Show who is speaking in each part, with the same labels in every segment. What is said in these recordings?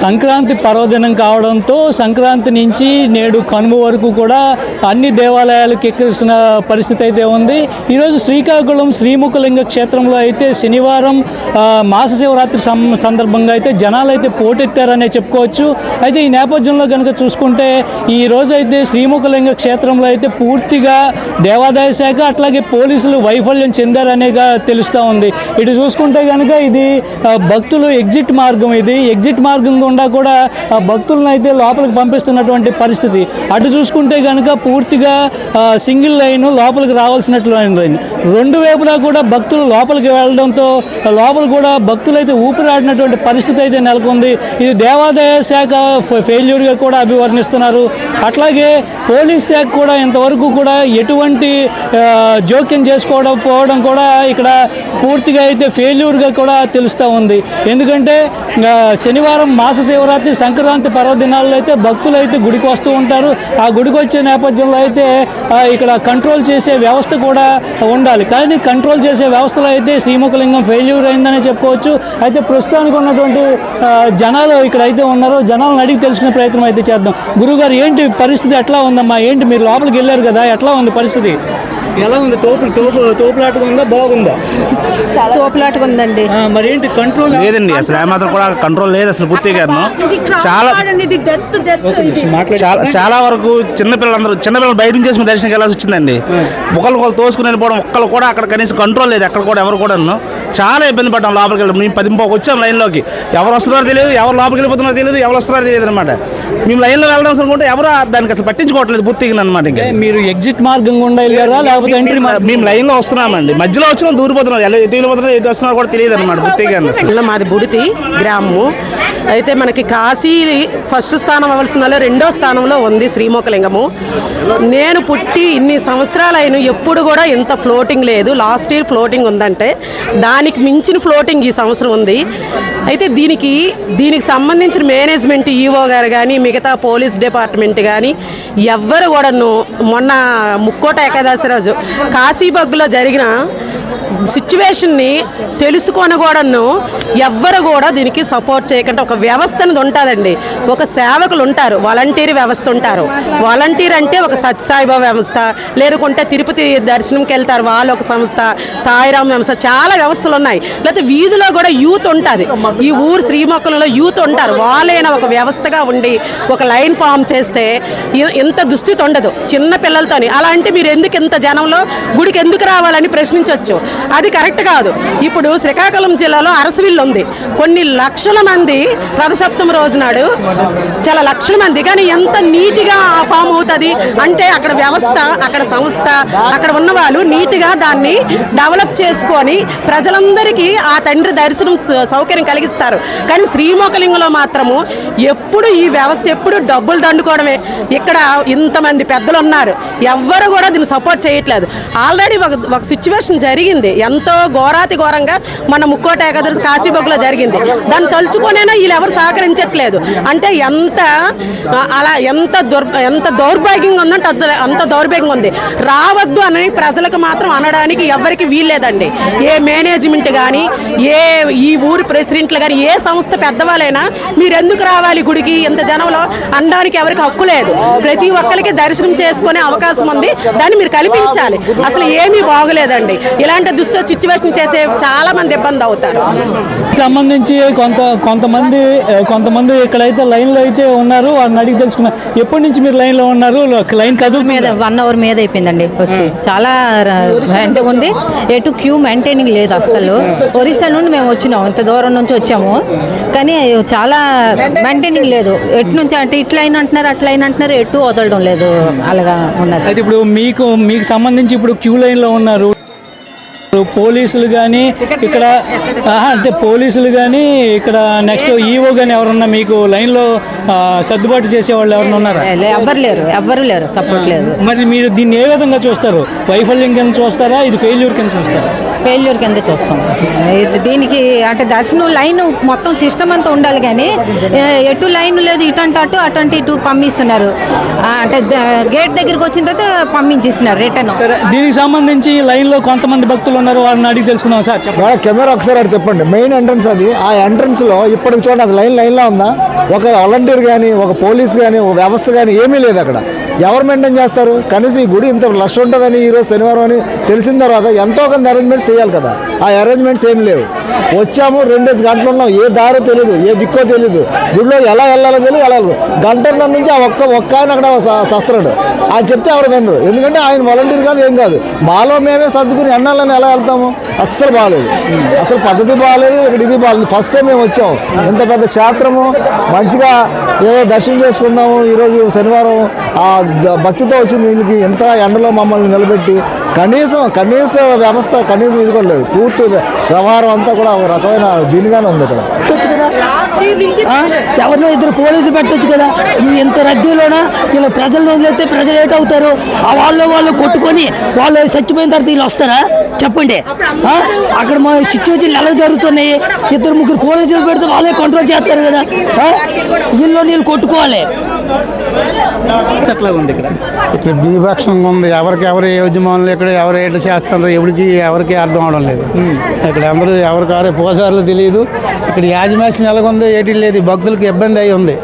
Speaker 1: సంక్రాంతి పర్వదినం కావడంతో సంక్రాంతి నుంచి నేడు కనుమ వరకు కూడా అన్ని దేవాలయాలకు ఎక్కిస్తున్న పరిస్థితి అయితే ఉంది. ఈరోజు శ్రీకాకుళం శ్రీముఖలింగ క్షేత్రంలో అయితే శనివారం మాస శివరాత్రి సందర్భంగా అయితే జనాలు అయితే పోటెత్తారనే చెప్పుకోవచ్చు. అయితే ఈ నేపథ్యంలో కనుక చూసుకుంటే ఈ రోజు అయితే శ్రీముఖలింగ క్షేత్రంలో అయితే పూర్తిగా దేవాదాయ శాఖ అట్లాగే పోలీసులు వైఫల్యం చెందారనేగా తెలుస్తూ ఉంది. ఇటు చూసుకుంటే కనుక ఇది భక్తులు ఎగ్జిట్ మార్గం, ఇది ఎగ్జిట్ మార్గం గుండా కూడా భక్తులను అయితే లోపలికి పంపిస్తున్నటువంటి పరిస్థితి. అటు చూసుకుంటే కనుక పూర్తిగా సింగిల్ లైన్, లోపలికి రావాల్సినటువంటి లైన్, రెండు వైపులా కూడా భక్తులు లోపలికి వెళ్ళడంతో లోపల కూడా భక్తులు అయితే ఊపిరాడినటువంటి పరిస్థితి అయితే నెలకొంది. ఇది దేవాదాయ శాఖ ఫెయిల్యూర్గా కూడా అభివర్ణిస్తున్నారు. అట్లాగే పోలీస్ శాఖ కూడా ఇంతవరకు కూడా ఎటువంటి జోక్యం చేసుకోవడం కూడా ఇక్కడ పూర్తిగా అయితే ఫెయిల్యూర్గా కూడా తెలుస్తూ ఉంది. ఎందుకంటే శనివారం మాస శివరాత్రి సంక్రాంతి పర్వదినాల్లో అయితే భక్తులు అయితే గుడికి వస్తూ ఉంటారు. ఆ గుడికి వచ్చే నేపథ్యంలో అయితే ఇక్కడ కంట్రోల్ చేసే వ్యవస్థ కూడా ఉండాలి. కానీ కంట్రోల్ చేసే వ్యవస్థలో అయితే శ్రీముఖలింగం ఫెయిల్యూర్ అయిందని చెప్పుకోవచ్చు. అయితే ప్రస్తుతానికి ఉన్నటువంటి జనాలు ఇక్కడ అయితే ఉన్నారో జనాలను అడిగి తెలుసుకునే ప్రయత్నం అయితే చేద్దాం. గురువుగారు, ఏంటి పరిస్థితి, ఎట్లా ఉందమ్మా? ఏంటి మీరు లోపలికి వెళ్ళారు కదా, ఎట్లా ఉంది పరిస్థితి? ఎలా ఉంది? తోపులాటగా ఉందా, బాగుందా?
Speaker 2: తోపులాటగా ఉందండి.
Speaker 1: మరి ఏంటి కంట్రోల్
Speaker 3: లేదండి, అసలు ఏమాత్రం కూడా కంట్రోల్ లేదు అసలు పూర్తిగా. చాలా వరకు చిన్నపిల్లలు బయట నుంచి చేసి దర్శనం వెళ్ళాల్సి వచ్చిందండి. ఒకళ్ళు తోసుకుని వెళ్ళిపోవడం, ఒక్కళ్ళు కూడా అక్కడ కనీసం కంట్రోల్ లేదు. అక్కడ కూడా ఎవరు కూడా చాలా ఇబ్బంది పడ్డాం లోపలికి వెళ్ళి. మేము 10 వచ్చాం లైన్లోకి. ఎవరు వస్తున్నారో తెలియదు, ఎవరు లోపలికి వెళ్ళిపోతున్నారో తెలియదు, ఎవరు వస్తున్నారో తెలియదు అనమాట. మేము లైన్లో వెళ్దాం అనుకుంటే ఎవరు దానికి అసలు పట్టించుకోవట్లేదు పూర్తిగా అనమాట. ఇంకా మీరు
Speaker 1: ఎగ్జిట్ మార్గం గుండా వెళ్ళారా లేకపోతే ఎంట్రీ?
Speaker 3: మేము లైన్లో వస్తున్నామండి, మధ్యలో వచ్చినా దూరిపోతున్నాం, ఎటు వెళ్ళిపోతున్నారు ఎటు వస్తున్నారో కూడా తెలియదు అనమాట పూర్తిగా.
Speaker 2: మాది బుడితి గ్రామము. అయితే మనకి కాశీ ఫస్ట్ స్థానం అవ్వాల్సిన రెండో స్థానంలో ఉంది శ్రీముఖలింగము. నేను పుట్టి ఇన్ని సంవత్సరాలు అయిన ఎప్పుడు కూడా ఇంత ఫ్లోటింగ్ లేదు. లాస్ట్ ఇయర్ ఫ్లోటింగ్ ఉందంటే దానికి మించిన ఫ్లోటింగ్ ఈ సంవత్సరం ఉంది. అయితే దీనికి సంబంధించిన మేనేజ్మెంట్ ఈఓ గారు కానీ మిగతా పోలీస్ డిపార్ట్మెంట్ కానీ ఎవ్వరు కూడాను మొన్న ముక్కోట ఏకాదశి రోజు కాశీబగ్గులో జరిగిన సిచ్యువేషన్ని తెలుసుకొని కూడాను ఎవ్వరు కూడా దీనికి సపోర్ట్ చేయకుండా ఒక వ్యవస్థ అనేది ఉంటుందండి. ఒక సేవకులు ఉంటారు, వాలంటీర్ వ్యవస్థ ఉంటారు. వాలంటీర్ అంటే ఒక సత్యసాయిబాబా వ్యవస్థ, లేకుంటే తిరుపతి దర్శనంకి వెళ్తారు వాళ్ళు ఒక సంస్థ, సాయిరాం వ్యవస్థ, చాలా వ్యవస్థలు ఉన్నాయి. లేకపోతే వీధిలో కూడా యూత్ ఉంటుంది. ఈ ఊరు శ్రీముఖంలో యూత్ ఉంటారు. వాళ్ళైనా ఒక వ్యవస్థగా ఉండి ఒక లైన్ ఫామ్ చేస్తే ఇంత దుస్థితి ఉండదు చిన్న పిల్లలతోని. అలా అంటే మీరు ఎందుకు ఇంత జనంలో గుడికి ఎందుకు రావాలని ప్రశ్నించవచ్చు. అది కరెక్ట్ కాదు. ఇప్పుడు శ్రీకాకుళం జిల్లాలో అరసవిల్లు ఉంది. కొన్ని లక్షల మంది రథసప్తమి రోజు నాడు, చాలా లక్షల మంది. కానీ ఎంత నీట్గా ఫామ్ అవుతుంది అంటే అక్కడ వ్యవస్థ, అక్కడ సంస్థ, అక్కడ ఉన్న వాళ్ళు నీట్గా దాన్ని డెవలప్ చేసుకొని ప్రజలందరికీ ఆ తండ్రి దర్శనం సౌకర్యం కలిగిస్తారు. కానీ శ్రీముఖలింగంలో మాత్రము ఎప్పుడు ఈ వ్యవస్థ ఎప్పుడు డబ్బులు దండుకోవడమే. ఇక్కడ ఇంతమంది పెద్దలు ఉన్నారు, ఎవ్వరు కూడా దీన్ని సపోర్ట్ చేయట్లేదు. ఆల్రెడీ ఒక సిచ్యువేషన్ జరిగింది, ఎంతో ఘోరాతి ఘోరంగా మన ముక్కోట ఏకాదశి కాశీబొగ్గులో జరిగింది. దాన్ని తలుచుకొనైనా వీళ్ళు ఎవరు సహకరించట్లేదు. అంటే ఎంత దౌర్భాగ్యంగా ఉందంటే అంత దౌర్భాగ్యంగా ఉంది. రావద్దు అని ప్రజలకు మాత్రం అనడానికి ఎవరికి వీల్లేదండి. ఏ మేనేజ్మెంట్ కానీ, ఈ ఊరి ప్రెసిడెంట్లు కానీ, ఏ సంస్థ పెద్దవాళ్ళైనా మీరు ఎందుకు రావాలి గుడికి ఇంత జనంలో అనడానికి ఎవరికి హక్కు లేదు. ప్రతి ఒక్కరికి దర్శనం చేసుకునే అవకాశం ఉంది, దాన్ని మీరు కల్పించాలి. అసలు ఏమీ బాగోలేదండి. ఇలాంటి దుష్ట సిచ్యువేషన్ చేసే చాలా మంది ఇబ్బంది అవుతారు.
Speaker 1: సంబంధించి కొంతమంది ఇక్కడైతే లైన్లో అయితే ఉన్నారు. వారిని అడిగి తెలుసుకున్నారు. ఎప్పటి నుంచి మీరు లైన్లో ఉన్నారు? లైన్ కదులు
Speaker 4: మీద 1 అవర్ మీద అయిపోయిందండి. వచ్చి చాలా ఉంది. ఎటు క్యూ మెయింటైనింగ్ లేదు అసలు. ఒరిస్సా నుండి మేము వచ్చినాము, ఇంత దూరం నుంచి వచ్చాము, కానీ చాలా మెయింటైనింగ్ లేదు. ఎటు నుంచి అంటే ఇట్లా అయిన అంటున్నారు, అట్లా అయిన అంటున్నారు, ఎటు వదలడం లేదు. అలాగా ఉన్నారు.
Speaker 1: అయితే ఇప్పుడు మీకు సంబంధించి ఇప్పుడు క్యూ లైన్లో ఉన్నారు. పోలీసులు కానీ ఇక్కడ అంటే పోలీసులు కానీ ఇక్కడ నెక్స్ట్ ఈవో కానీ ఎవరన్నా మీకు లైన్లో సర్దుబాటు చేసేవాళ్ళు ఎవరన్నా ఉన్నారా?
Speaker 4: ఎవ్వరు లేరు, సపోర్ట్ లేదు.
Speaker 1: మరి మీరు దీన్ని ఏ విధంగా చూస్తారు? వైఫల్యం కింద చూస్తారా, ఇది ఫెయిల్యూర్ కింద చూస్తారా?
Speaker 4: ఫెయిల్యూర్ కింద చూస్తాం. దీనికి అంటే దర్శనం లైన్ మొత్తం సిస్టమ్ అంతా ఉండాలి కానీ ఎటు లైన్ లేదు, ఇటంటే అటు అటంటే ఇటు పంపిస్తున్నారు. అంటే గేట్ దగ్గరికి వచ్చిన తర్వాత పంపించేస్తున్నారు రిటర్న్.
Speaker 1: సరే, దీనికి సంబంధించి లైన్లో కొంతమంది భక్తులు ఉన్నారు, వారిని అడిగి తెలుసుకున్నాం సార్.
Speaker 5: మేడం కెమెరా ఒకసారి అటు చెప్పండి. మెయిన్ ఎంట్రన్స్ అది. ఆ ఎంట్రన్స్లో ఇప్పటికి చూడండి, అది లైన్లో ఉందా? ఒక వాలంటీర్ కానీ, ఒక పోలీస్ కానీ, ఒక వ్యవస్థ కానీ ఏమీ లేదు అక్కడ. ఎవరు మెయింటైన్ చేస్తారు? కనీసం ఈ గుడి ఇంత రష్ ఉంటుందని ఈరోజు శనివారం అని తెలిసిన తర్వాత ఎంతో కొంత అరేంజ్మెంట్స్ చేయాలి కదా. ఆ అరేంజ్మెంట్స్ ఏమి లేవు. వచ్చాము 2 గంటలు ఉన్నాం, ఏ దారో తెలియదు, ఏ దిక్కో తెలియదు, గుడిలో ఎలా వెళ్ళాలో తెలియదు. వెళ్ళాలి గంటన్నర నుంచి ఆ ఒక్క ఆయన అక్కడ చస్తున్నాడు. ఆయన చెప్తే ఎవరు వినరు, ఎందుకంటే ఆయన వాలంటీర్ కాదు, ఏం కాదు. మాలో మేమే సర్దుకుని ఎన్నాళ్ళని ఎలా వెళ్తాము? అస్సలు బాగాలేదు, అసలు పద్ధతి బాగాలేదు. ఇక్కడ ఇది బాగాలేదు. ఫస్ట్ టైం మేము వచ్చాము, ఇంత పెద్ద క్షేత్రము మంచిగా ఏదో దర్శనం చేసుకుందాము ఈరోజు శనివారం. ఆ భక్తితో వచ్చిన వీళ్ళకి ఎంత ఎండలో మమ్మల్ని నిలబెట్టి కనీస వ్యవస్థ కనీసం ఇది కూడా లేదు. పూర్తి వ్యవహారం అంతా కూడా ఒక రకమైన దీనిగానే ఉంది ఇక్కడ.
Speaker 6: ఎవరినో 2 పోలీసులు పెట్టొచ్చు కదా. ఇది ఇంత రద్దీలోన ఇలా ప్రజలు వదిలేస్తే ప్రజలు ఏటవుతారు? ఆ వాళ్ళు కొట్టుకొని వాళ్ళు చచ్చిపోయిన తర్వాత వీళ్ళు వస్తారా చెప్పండి? అక్కడ మా సిచ్యువేషన్ ఎలా జరుగుతున్నాయి? 2-3 పోలీసులు పెడితే వాళ్ళే కంట్రోల్ చేస్తారు కదా. వీళ్ళు కొట్టుకోవాలి.
Speaker 7: ఇక్కడ బీభక్షంగా ఉంది. ఎవరు ఏ ఉద్యమంలో ఇక్కడ ఎవరు ఎట్లా చేస్తారో ఎవరికి అర్థం అవడం లేదు. ఇక్కడ అందరూ ఎవరికారే పోసార్లు తెలియదు. ఇక్కడ యాజమాన్యం ఎలాగుందో ఏటి లేదు. భక్తులకు ఇబ్బంది అయి ఉంది.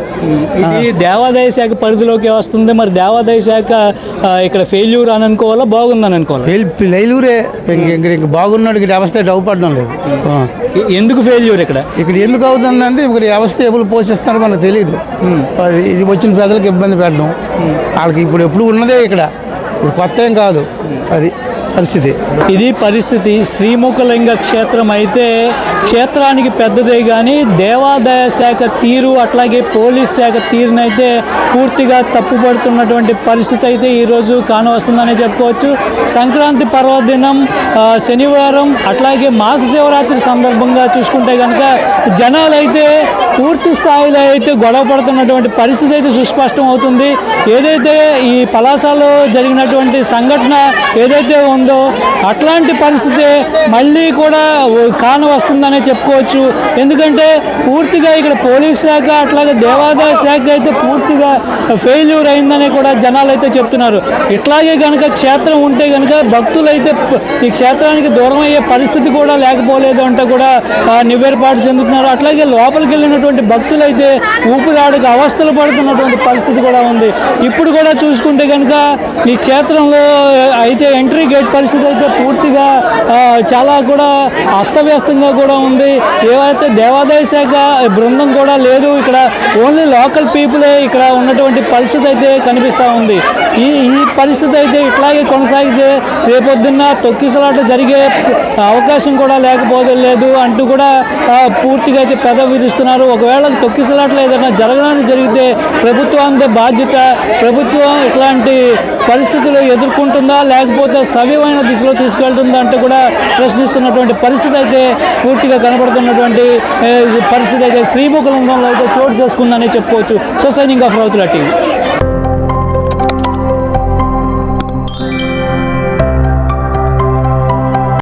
Speaker 1: ఇది దేవాదాయ శాఖ పరిధిలోకి వస్తుంది. మరి దేవాదాయ శాఖ ఇక్కడ ఫెయిల్యూర్ అని అనుకోవాలా, బాగుందని అనుకోవాలి?
Speaker 7: ఫెయిల్యూరే. ఇంక బాగున్నాడు. ఇక్కడ వ్యవస్థ డౌపడడం లేదు.
Speaker 1: ఎందుకు ఫెయిల్యూర్ ఇక్కడ
Speaker 7: ఎందుకు అవుతుందంటే ఇక్కడ వ్యవస్థ ఎప్పుడు పోషిస్తారో మనకు తెలియదు. ఇది వచ్చిన ప్రజలకు ఇబ్బంది పెట్టడం వాళ్ళకి ఇప్పుడు ఎప్పుడు ఉన్నదే. ఇక్కడ ఇప్పుడు కొత్త ఏం కాదు. అది పరిస్థితి.
Speaker 1: ఇది పరిస్థితి. శ్రీముఖలింగ క్షేత్రం అయితే క్షేత్రానికి పెద్దదే కానీ దేవాదాయ శాఖ తీరు అట్లాగే పోలీస్ శాఖ తీరునైతే పూర్తిగా తప్పుపడుతున్నటువంటి పరిస్థితి అయితే ఈరోజు కానవస్తుందని చెప్పుకోవచ్చు. సంక్రాంతి పర్వదినం శనివారం అట్లాగే మాస శివరాత్రి సందర్భంగా చూసుకుంటే కనుక జనాలు అయితే పూర్తి స్థాయిలో అయితే గొడవ పడుతున్నటువంటి పరిస్థితి అయితే సుస్పష్టం అవుతుంది. ఏదైతే ఈ పలాసలో జరిగినటువంటి సంఘటన ఏదైతే ఉందో అట్లాంటి పరిస్థితి మళ్ళీ కూడా కానవస్తుందనే చెప్పుకోవచ్చు. ఎందుకంటే పూర్తిగా ఇక్కడ పోలీస్ శాఖ అట్లాగే దేవాదాయ శాఖ అయితే పూర్తిగా ఫెయిల్యూర్ అయిందని కూడా జనాలు అయితే చెప్తున్నారు. ఇట్లాగే కనుక క్షేత్రం ఉంటే కనుక భక్తులు అయితే ఈ క్షేత్రానికి దూరం అయ్యే పరిస్థితి కూడా లేకపోలేదు అంటే కూడా నివేర్పాటు చెందుతున్నారు. అట్లాగే లోపలికి వెళ్ళినటువంటి భక్తులు అయితే ఊపిరాడక అవస్థలు పడుతున్నటువంటి పరిస్థితి కూడా ఉంది. ఇప్పుడు కూడా చూసుకుంటే కనుక ఈ క్షేత్రంలో అయితే ఎంట్రీ గేట్ పరిస్థితి అయితే పూర్తిగా చాలా కూడా అస్తవ్యస్తంగా కూడా ఉంది. ఏవైతే దేవాదాయ శాఖ బృందం కూడా లేదు. ఇక్కడ ఓన్లీ లోకల్ పీపులే ఇక్కడ ఉన్నటువంటి పరిస్థితి అయితే కనిపిస్తూ ఉంది. ఈ పరిస్థితి అయితే ఇట్లాగే కొనసాగితే రేపొద్దున్న తొక్కిసలాట జరిగే అవకాశం కూడా లేకపోతే లేదు అంటూ కూడా పూర్తిగా అయితే పెదవి విధిస్తున్నారు. ఒకవేళ తొక్కిసలాట్లు ఏదైనా జరగడానికి జరిగితే ప్రభుత్వానికి బాధ్యత. ప్రభుత్వం ఇట్లాంటి పరిస్థితులు ఎదుర్కొంటుందా లేకపోతే సవ్యమైన దిశలో తీసుకెళ్తుందా అంటే కూడా ప్రశ్నిస్తున్నటువంటి పరిస్థితి అయితే పూర్తిగా కనబడుతున్నటువంటి పరిస్థితి అయితే శ్రీముఖలింగంలో అయితే చోటు చేసుకుందని చెప్పుకోవచ్చు. So signing off Rautula TV.